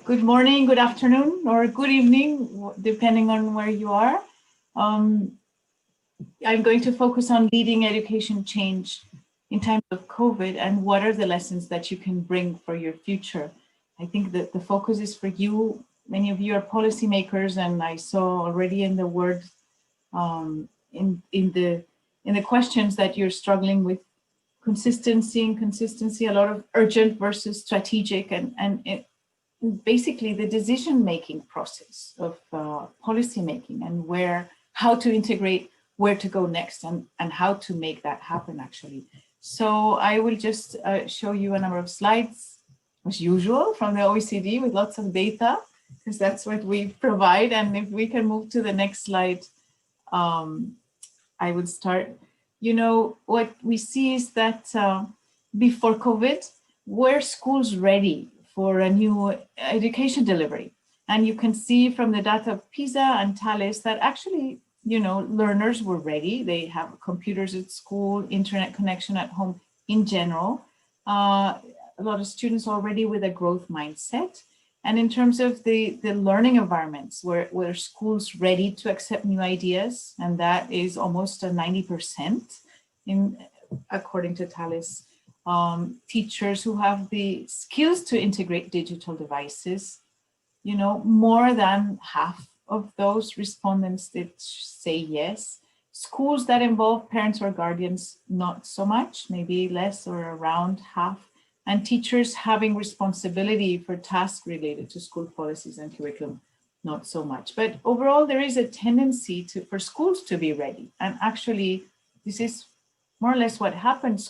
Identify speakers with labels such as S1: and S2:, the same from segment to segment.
S1: Good morning, good afternoon, or good evening, depending on where you are. I'm going to focus on leading education change in times of COVID and what are the lessons that you can bring for your future. I think that the focus is for you. Many of you are policymakers, and I saw already in the word, in the questions that you're struggling with consistency, a lot of urgent versus strategic, and basically the decision-making process of policy making and how to integrate, where to go next, and how to make that happen actually. So I will just show you a number of slides, as usual, from the OECD with lots of data, because that's what we provide. And if we can move to the next slide, I would start. You know, what we see is that before COVID, were schools ready for a new education delivery? And you can see from the data of PISA and TALIS that actually, you know, learners were ready. They have computers at school, internet connection at home in general. A lot of students already with a growth mindset. And in terms of the learning environments, were schools ready to accept new ideas? And that is almost a 90% according to TALIS. Teachers who have the skills to integrate digital devices, you know, more than half of those respondents did say yes. Schools that involve parents or guardians, not so much, maybe less or around half. And teachers having responsibility for tasks related to school policies and curriculum, not so much. But overall, there is a tendency for schools to be ready. And actually, this is more or less what happened.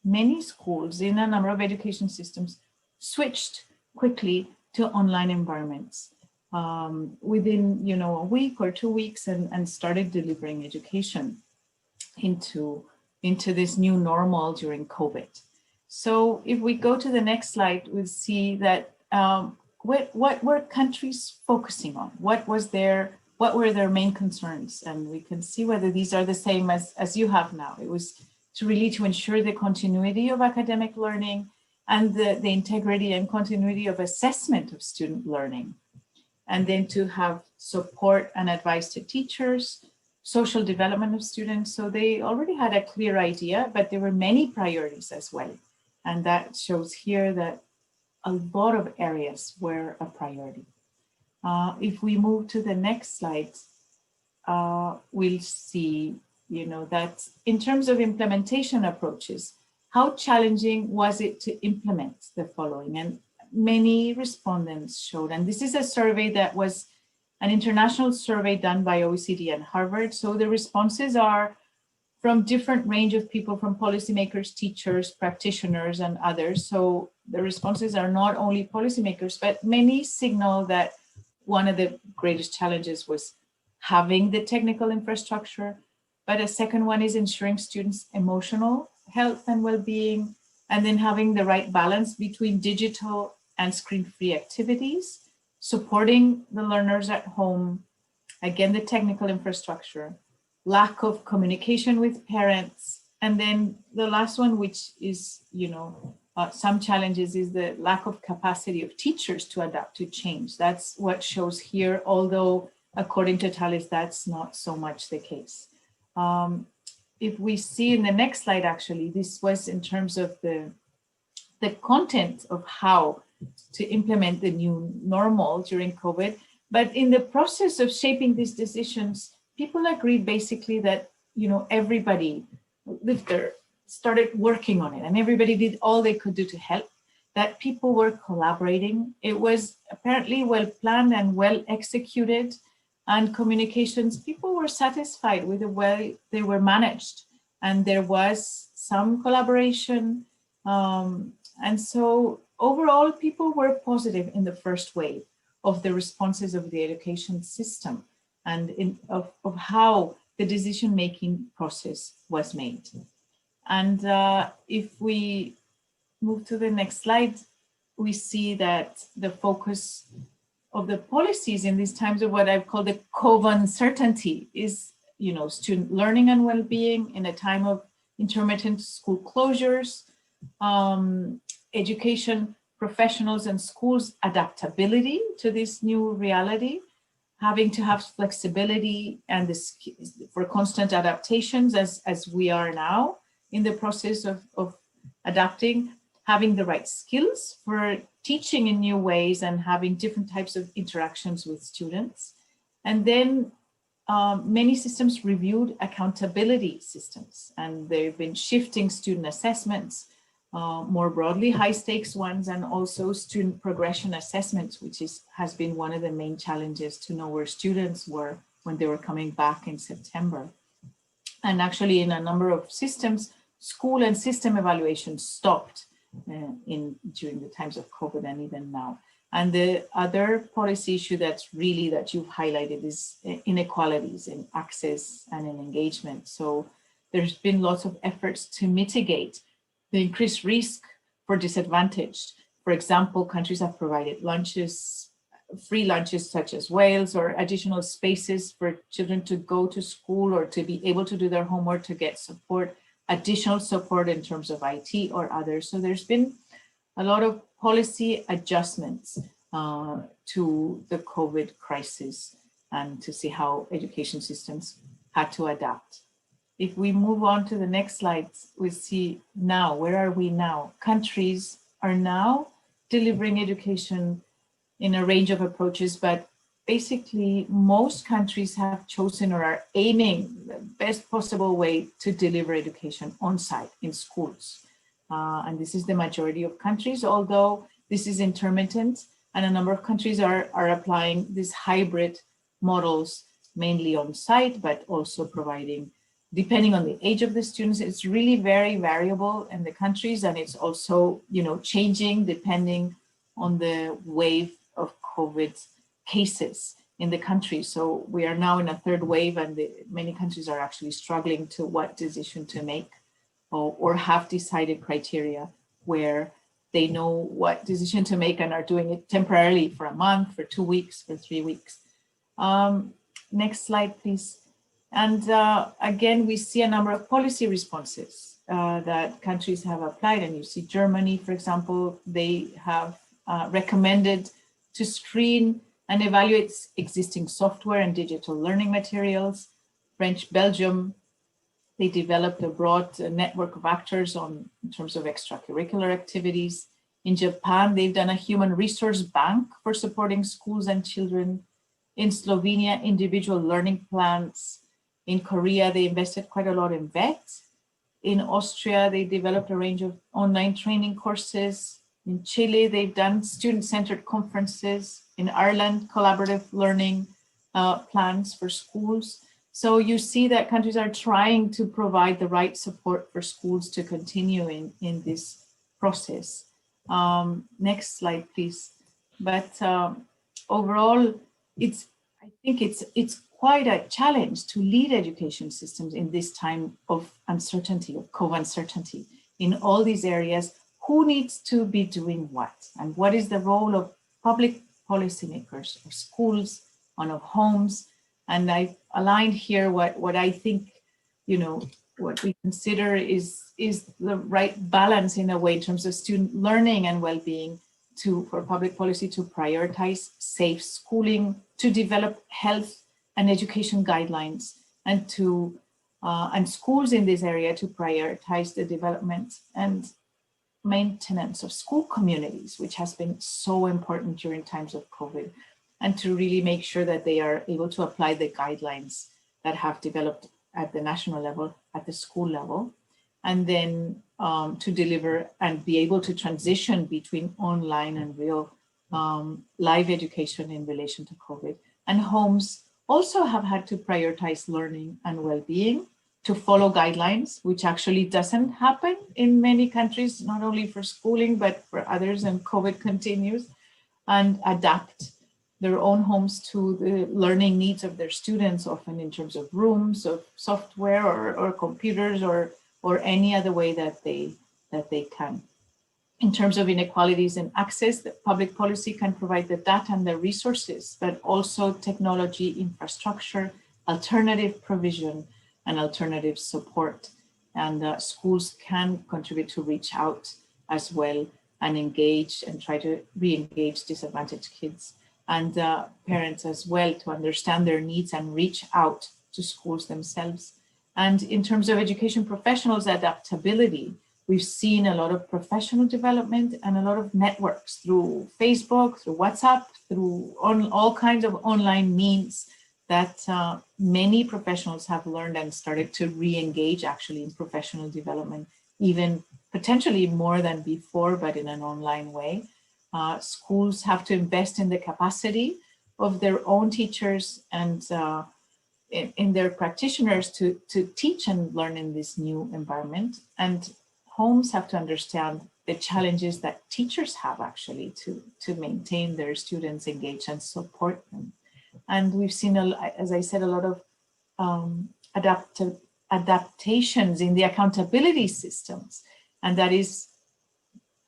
S1: Many schools in a number of education systems switched quickly to online environments within, you know, a week or 2 weeks, and started delivering education into this new normal during COVID. So if we go to the next slide, we'll see that what were countries focusing on? What were their main concerns? And we can see whether these are the same as you have now. It was to ensure the continuity of academic learning and the integrity and continuity of assessment of student learning. And then to have support and advice to teachers, social development of students. So they already had a clear idea, but there were many priorities as well. And that shows here that a lot of areas were a priority. If we move to the next slide, we'll see, you know, that in terms of implementation approaches, how challenging was it to implement the following? And many respondents showed, and this is a survey that was an international survey done by OECD and Harvard. So the responses are from different range of people, from policymakers, teachers, practitioners, and others. So the responses are not only policymakers, but many signal that one of the greatest challenges was having the technical infrastructure, but a second one is ensuring students' emotional health and well-being, and then having the right balance between digital and screen-free activities, supporting the learners at home, again, the technical infrastructure, lack of communication with parents, and then the last one, which is, you know, some challenges, is the lack of capacity of teachers to adapt to change. That's what shows here, although according to TALIS, that's not so much the case. If we see in the next slide, actually, this was in terms of the content of how to implement the new normal during COVID. But in the process of shaping these decisions, people agreed basically that, you know, everybody started working on it, and everybody did all they could do to help, that people were collaborating. It was apparently well planned and well executed, and communications, people were satisfied with the way they were managed, and there was some collaboration. And so overall, people were positive in the first wave of the responses of the education system and of how the decision-making process was made. And if we move to the next slide, we see that the focus of the policies in these times of what I've called the COVuncertainty is, you know, student learning and well-being in a time of intermittent school closures, education professionals and schools adaptability to this new reality, having to have flexibility and this for constant adaptations as we are now in the process of adapting, having the right skills for teaching in new ways and having different types of interactions with students. And then many systems reviewed accountability systems, and they've been shifting student assessments more broadly, high stakes ones, and also student progression assessments, which has been one of the main challenges to know where students were when they were coming back in September. And actually in a number of systems, school and system evaluation stopped during the times of COVID and even now. And the other policy issue that you've highlighted is inequalities in access and in engagement. So there's been lots of efforts to mitigate the increased risk for disadvantaged. For example, countries have provided lunches, free lunches such as Wales, or additional spaces for children to go to school or to be able to do their homework, to get support, additional support in terms of IT or others. So there's been a lot of policy adjustments to the COVID crisis and to see how education systems had to adapt. If we move on to the next slide, we see now, where are we now? Countries are now delivering education in a range of approaches, but basically most countries have chosen or are aiming the best possible way to deliver education on site in schools. And this is the majority of countries, although this is intermittent, and a number of countries are applying these hybrid models, mainly on site, but also providing, depending on the age of the students, it's really very variable in the countries, and it's also, changing depending on the wave of COVID cases in the country. So we are now in a third wave, and many countries are actually struggling to what decision to make, or have decided criteria where they know what decision to make and are doing it temporarily for a month, for 2 weeks, for 3 weeks. Next slide, please. And again, we see a number of policy responses that countries have applied. And you see Germany, for example, they have recommended to screen and evaluate existing software and digital learning materials. French, Belgium, they developed a broad network of actors in terms of extracurricular activities. In Japan, they've done a human resource bank for supporting schools and children. In Slovenia, individual learning plans. In Korea, they invested quite a lot in VET. In Austria, they developed a range of online training courses. In Chile, they've done student-centered conferences. In Ireland, collaborative learning plans for schools. So you see that countries are trying to provide the right support for schools to continue in this process. Next slide, please. But overall, I think it's quite a challenge to lead education systems in this time of uncertainty, of COVuncertainty, in all these areas. Who needs to be doing what? And what is the role of public policymakers, of schools, and of homes? And I've aligned here what I think, what we consider is the right balance in a way in terms of student learning and well-being, for public policy to prioritize safe schooling, to develop health and education guidelines, and schools in this area to prioritize the development and maintenance of school communities, which has been so important during times of COVID, and to really make sure that they are able to apply the guidelines that have developed at the national level, at the school level, and then to deliver and be able to transition between online and real live education in relation to COVID. And homes also have had to prioritize learning and well-being, to follow guidelines, which actually doesn't happen in many countries, not only for schooling, but for others, and COVID continues, and adapt their own homes to the learning needs of their students, often in terms of rooms, of software or computers, or any other way that they can. In terms of inequalities in access, the public policy can provide the data and the resources, but also technology, infrastructure, alternative provision, and alternative support. And schools can contribute to reach out as well and engage and try to re-engage disadvantaged kids, and parents as well, to understand their needs and reach out to schools themselves. And in terms of education professionals' adaptability, we've seen a lot of professional development and a lot of networks through Facebook, through WhatsApp, through all kinds of online means that many professionals have learned and started to re-engage actually in professional development, even potentially more than before, but in an online way. Schools have to invest in the capacity of their own teachers and in their practitioners to teach and learn in this new environment. And homes have to understand the challenges that teachers have actually to maintain their students engaged and support them. And we've seen, as I said, a lot of adaptations in the accountability systems. And that is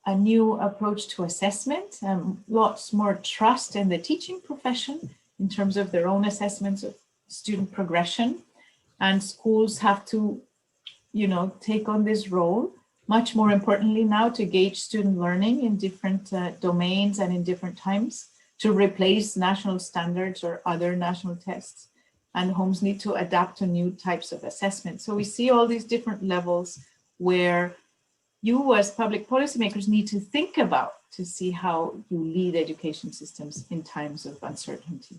S1: a new approach to assessment, lots more trust in the teaching profession in terms of their own assessments of student progression. And schools have to, take on this role, much more importantly now, to gauge student learning in different domains and in different times, to replace national standards or other national tests. And homes need to adapt to new types of assessment. So we see all these different levels where you as public policymakers need to think about to see how you lead education systems in times of uncertainty.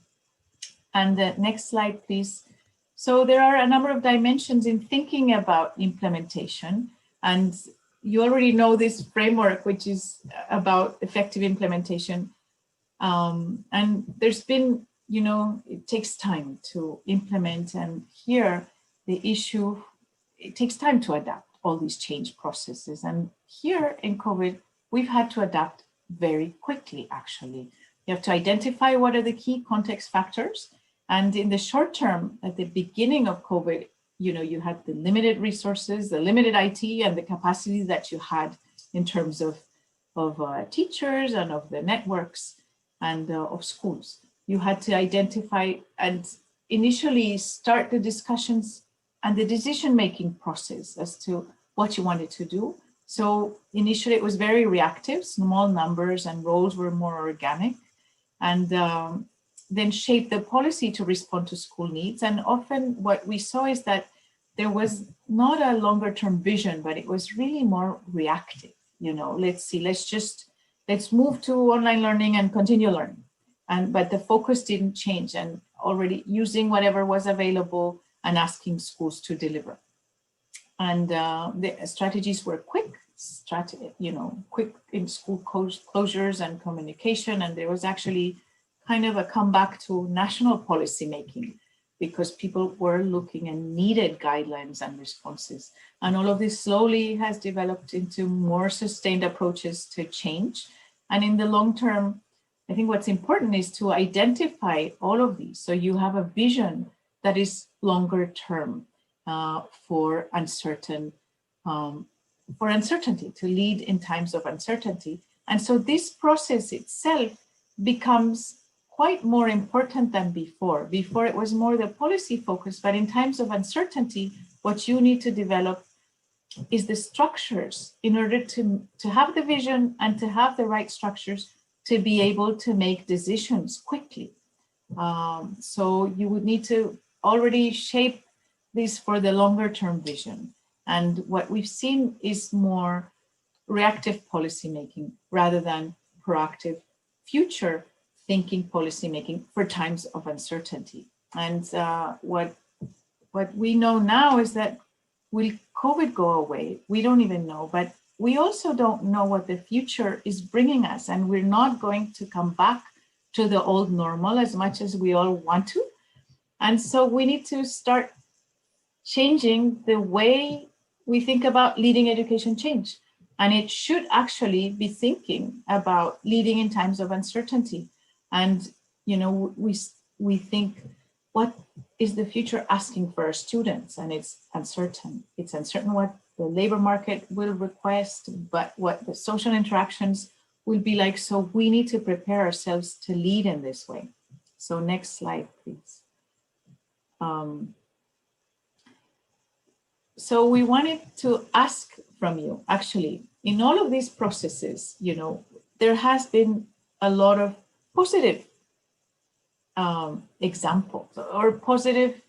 S1: And the next slide, please. So there are a number of dimensions in thinking about implementation. And you already know this framework, which is about effective implementation. And there's been, it takes time to implement. And here, the issue, it takes time to adapt all these change processes. And here in COVID, we've had to adapt very quickly, actually. You have to identify what are the key context factors. And in the short term, at the beginning of COVID, you had the limited resources, the limited IT, and the capacity that you had in terms of teachers and of the networks and of schools. You had to identify and initially start the discussions and the decision-making process as to what you wanted to do. So initially it was very reactive, small numbers and roles were more organic, and then shape the policy to respond to school needs. And often what we saw is that there was not a longer term vision, but it was really more reactive. Let's move to online learning and continue learning. But the focus didn't change, and already using whatever was available and asking schools to deliver. And the strategies were quick in school closures and communication. And there was actually kind of a comeback to national policy making, because people were looking and needed guidelines and responses. And all of this slowly has developed into more sustained approaches to change. And in the long term, I think what's important is to identify all of these. So you have a vision that is longer term for uncertainty, to lead in times of uncertainty. And so this process itself becomes quite more important than before. Before it was more the policy focus, but in times of uncertainty, what you need to develop is the structures in order to have the vision and to have the right structures to be able to make decisions quickly. So you would need to already shape this for the longer term vision. And what we've seen is more reactive policymaking rather than proactive future thinking policymaking for times of uncertainty. And what we know now is that will COVID go away? We don't even know, but we also don't know what the future is bringing us. And we're not going to come back to the old normal as much as we all want to. And so we need to start changing the way we think about leading education change. And it should actually be thinking about leading in times of uncertainty. And, we think, what is the future asking for our students? And it's uncertain. It's uncertain what the labor market will request, but what the social interactions will be like. So we need to prepare ourselves to lead in this way. So next slide, please. So we wanted to ask from you, actually, in all of these processes, you know, there has been a lot of positive examples or positive,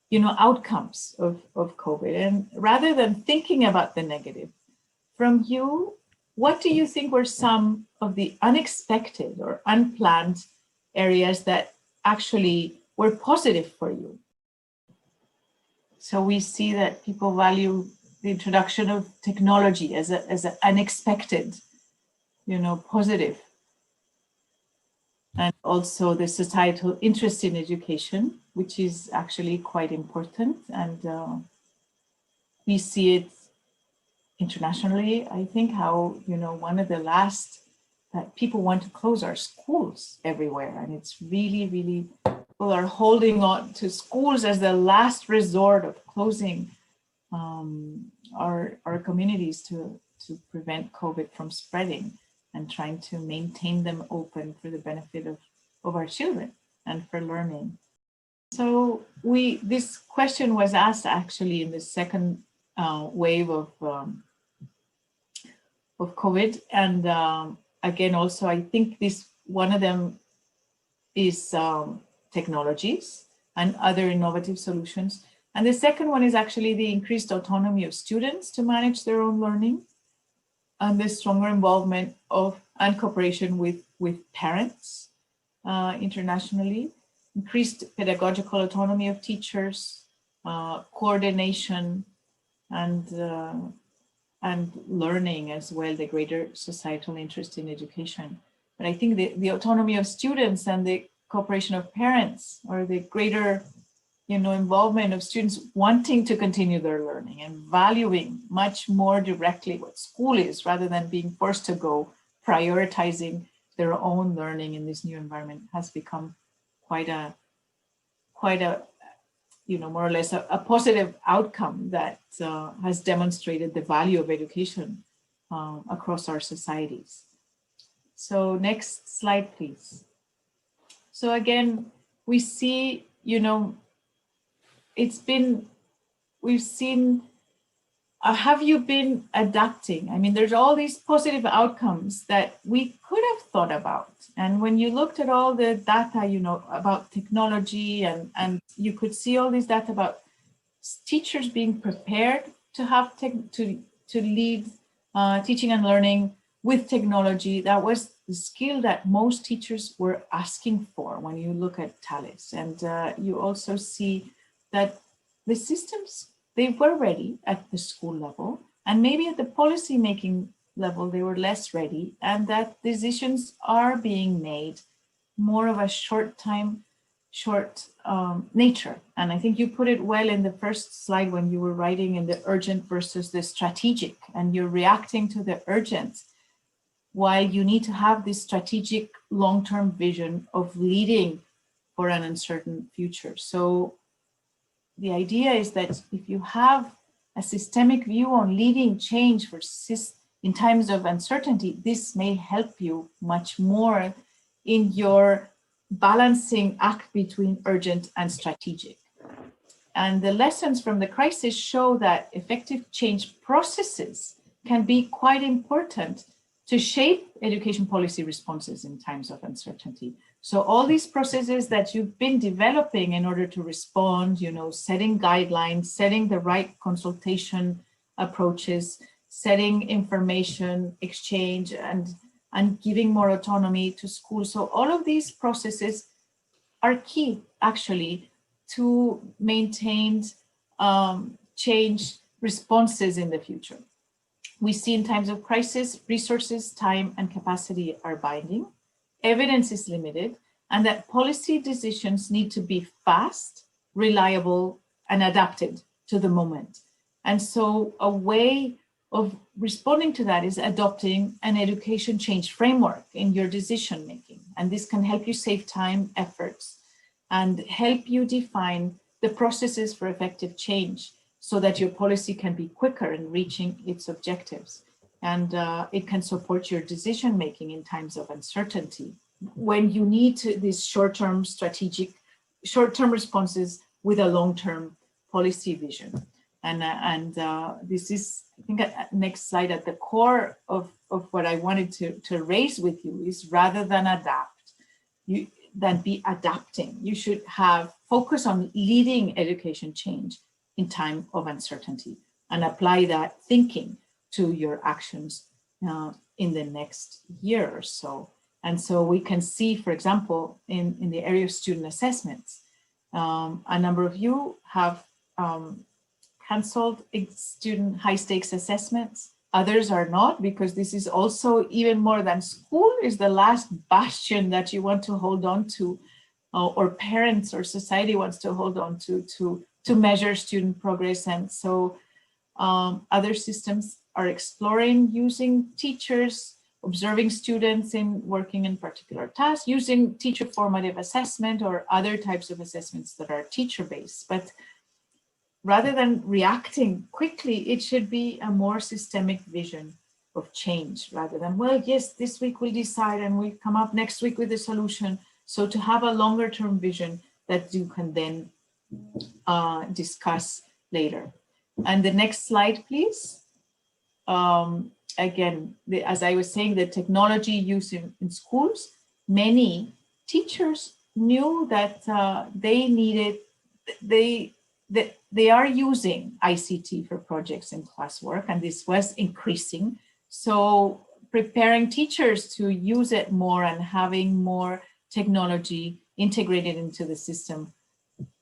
S1: you know, outcomes of COVID. And rather than thinking about the negative, from you, what do you think were some of the unexpected or unplanned areas that actually were positive for you? So we see that people value the introduction of technology as an unexpected, you know, positive. And also the societal interest in education, which is actually quite important. And we see it internationally, I think, how, you know, one of the last that people want to close our schools everywhere. And it's really, really, people are holding on to schools as the last resort of closing our communities to prevent COVID from spreading, and trying to maintain them open for the benefit of our children and for learning. So this question was asked actually in the second wave of COVID. And again, also, I think one of them is technologies and other innovative solutions. And the second one is actually the increased autonomy of students to manage their own learning, and the stronger involvement of and cooperation with parents internationally, increased pedagogical autonomy of teachers, coordination, and learning as well, the greater societal interest in education. But I think the autonomy of students and the cooperation of parents, or the greater, you know, involvement of students wanting to continue their learning and valuing much more directly what school is, rather than being forced to go, prioritizing their own learning in this new environment, has become quite a, you know, more or less a positive outcome that has demonstrated the value of education across our societies. So next slide, please. So again, we see, you know, we've seen, have you been adapting? I mean, there's all these positive outcomes that we could have thought about. And when you looked at all the data, you know, about technology, and you could see all this data about teachers being prepared to have to lead teaching and learning with technology. That was the skill that most teachers were asking for when you look at TALIS. And you also see that the systems, they were ready at the school level, and maybe at the policy making level, they were less ready, and that decisions are being made more of a short nature. And I think you put it well in the first slide when you were writing in the urgent versus the strategic, and you're reacting to the urgent, while you need to have this strategic long-term vision of leading for an uncertain future. So the idea is that if you have a systemic view on leading change in times of uncertainty, this may help you much more in your balancing act between urgent and strategic. And the lessons from the crisis show that effective change processes can be quite important to shape education policy responses in times of uncertainty. So all these processes that you've been developing in order to respond, you know, setting guidelines, setting the right consultation approaches, setting information exchange, and giving more autonomy to schools. So all of these processes are key, actually, to maintain change responses in the future. We see in times of crisis, resources, time, and capacity are binding. Evidence is limited, and that policy decisions need to be fast, reliable, and adapted to the moment. And so a way of responding to that is adopting an education change framework in your decision making. And this can help you save time, efforts, and help you define the processes for effective change so that your policy can be quicker in reaching its objectives. And it can support your decision making in times of uncertainty, when you need these short-term responses with a long-term policy vision. This is, I think, next slide, at the core of what I wanted to raise with you is, rather than adapt, than be adapting, you should have focus on leading education change in time of uncertainty, and apply that thinking to your actions in the next year or so. And so we can see, for example, in the area of student assessments, a number of you have canceled student high stakes assessments. Others are not, because this is also, even more than school, is the last bastion that you want to hold on to, or parents or society wants to hold on to measure student progress. And so other systems are exploring using teachers, observing students in working in particular tasks, using teacher formative assessment or other types of assessments that are teacher-based. But rather than reacting quickly, it should be a more systemic vision of change, rather than, well, yes, this week we'll decide and we'll come up next week with a solution. So to have a longer term vision that you can then discuss later. And the next slide, please. Again, as I was saying, the technology used in schools, many teachers knew that they are using ICT for projects and classwork, and this was increasing. So preparing teachers to use it more and having more technology integrated into the system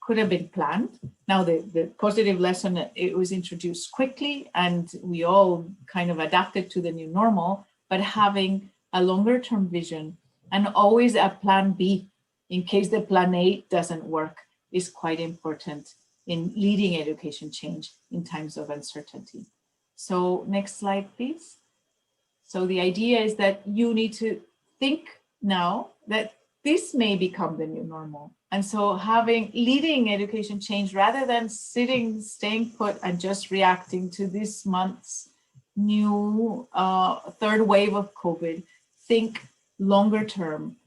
S1: could have been planned. Now the positive lesson, it was introduced quickly and we all kind of adapted to the new normal, but having a longer term vision and always a plan B in case the plan A doesn't work is quite important in leading education change in times of uncertainty. So next slide, please. So the idea is that you need to think now that this may become the new normal. And so leading education change, rather than staying put and just reacting to this month's new third wave of COVID, think longer term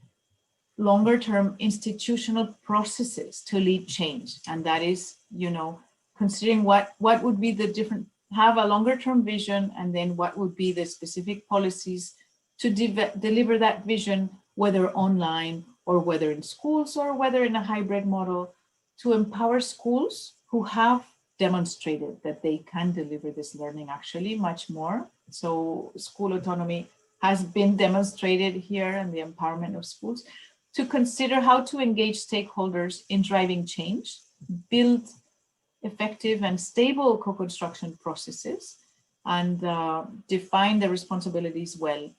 S1: institutional processes to lead change. And that is, considering what would be the different, have a longer term vision, and then what would be the specific policies to deliver that vision, whether online or whether in schools or whether in a hybrid model, to empower schools who have demonstrated that they can deliver this learning actually much more. So school autonomy has been demonstrated here, and the empowerment of schools, to consider how to engage stakeholders in driving change, build effective and stable co-construction processes, and define the responsibilities well.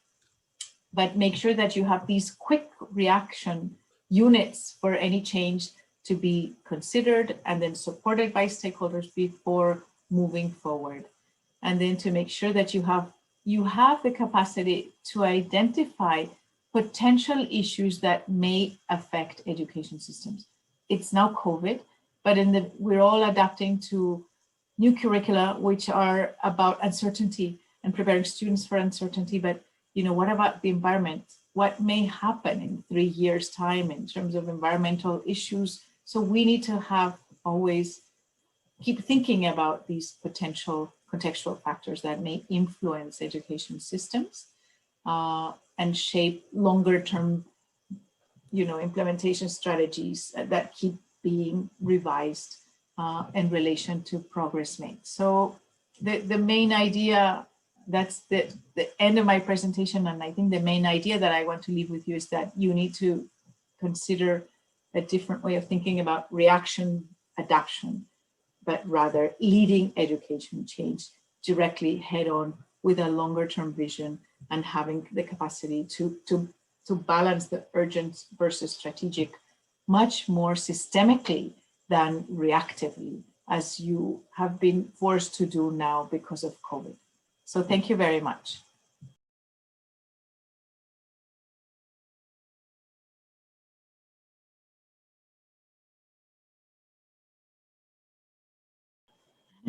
S1: But make sure that you have these quick reaction units for any change to be considered and then supported by stakeholders before moving forward. And then to make sure that you have the capacity to identify potential issues that may affect education systems. It's now COVID, but we're all adapting to new curricula, which are about uncertainty and preparing students for uncertainty. But what about the environment? What may happen in 3 years' time in terms of environmental issues? So we need to always keep thinking about these potential contextual factors that may influence education systems and shape longer term, implementation strategies that keep being revised in relation to progress made. So the main idea, that's the end of my presentation. And I think the main idea that I want to leave with you is that you need to consider a different way of thinking about reaction, adaptation, but rather leading education change directly head on with a longer term vision and having the capacity to balance the urgent versus strategic much more systemically than reactively, as you have been forced to do now because of COVID. So thank you very much.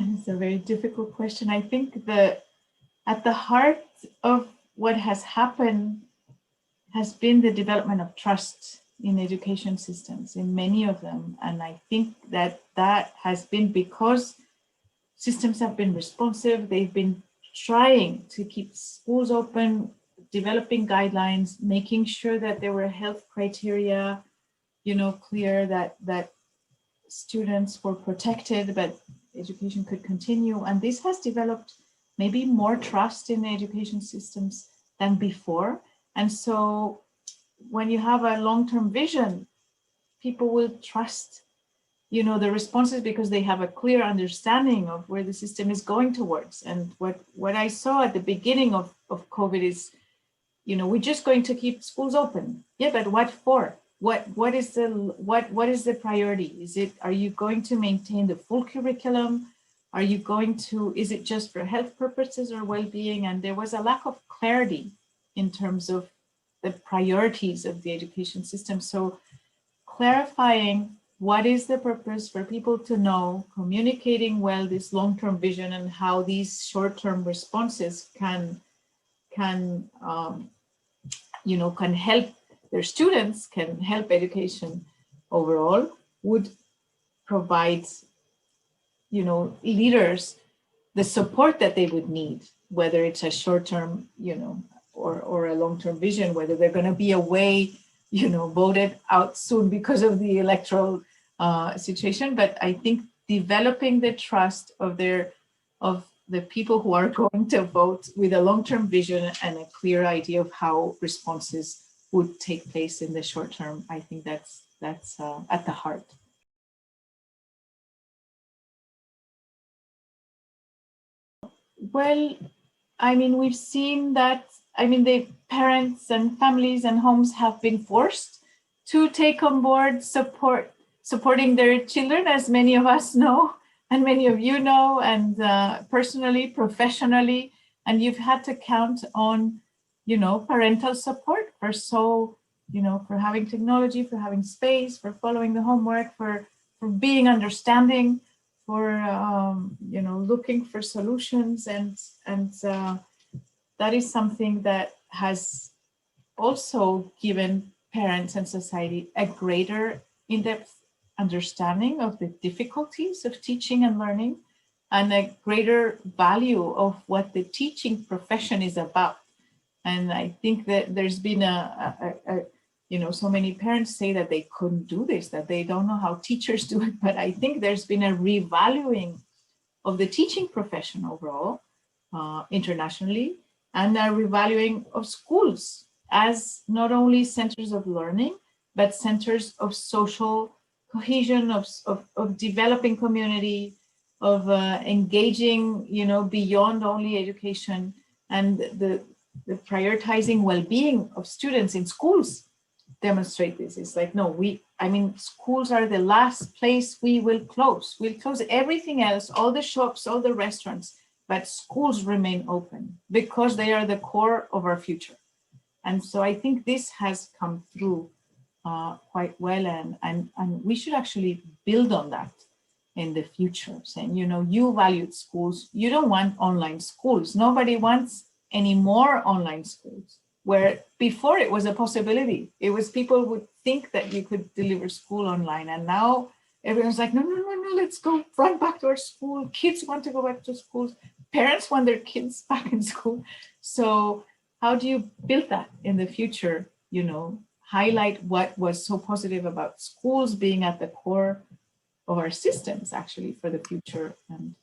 S1: It's a very difficult question. I think at the heart of what has happened has been the development of trust in education systems, in many of them. And I think that has been because systems have been responsive. They've been trying to keep schools open, developing guidelines, making sure that there were health criteria, clear, that students were protected, but education could continue. And this has developed maybe more trust in the education systems than before. And so when you have a long-term vision, people will trust, the responses, because they have a clear understanding of where the system is going towards. And what I saw at the beginning of COVID is, we're just going to keep schools open. Yeah, but what for? What is the priority? Are you going to maintain the full curriculum? Are you going to, is it just for health purposes or well-being? And there was a lack of clarity in terms of the priorities of the education system. So clarifying what is the purpose, for people to know, communicating well this long-term vision, and how these short-term responses can help their students, can help education overall, would provide, leaders the support that they would need, whether it's a short-term, or a long-term vision, whether they're going to be away, voted out soon because of the electoral situation. But I think developing the trust of the people who are going to vote with a long-term vision and a clear idea of how responses would take place in the short term, I think that's at the heart. Well, I mean, we've seen that, the parents and families and homes have been forced to take on board supporting their children, as many of us know, and many of you know, and personally, professionally, and you've had to count on, parental support for having technology, for having space, for following the homework, for being understanding, for looking for solutions, and that is something that has also given parents and society a greater in-depth understanding of the difficulties of teaching and learning, and a greater value of what the teaching profession is about. And I think that there's been so many parents say that they couldn't do this, that they don't know how teachers do it. But I think there's been a revaluing of the teaching profession overall, internationally, and a revaluing of schools as not only centers of learning, but centers of social cohesion, of developing community, of engaging, beyond only education, and the prioritizing well-being of students in schools demonstrate this. It's like, no, schools are the last place we will close. We'll close everything else, all the shops, all the restaurants, but schools remain open because they are the core of our future. And so I think this has come through quite well, and we should actually build on that in the future, saying, you valued schools, you don't want online schools. Nobody wants any more online schools, where before it was a possibility. It was, people would think that you could deliver school online, and now everyone's like, no, let's go run back to our school. Kids want to go back to schools. Parents want their kids back in school. So how do you build that in the future? Highlight what was so positive about schools being at the core of our systems, actually, for the future, and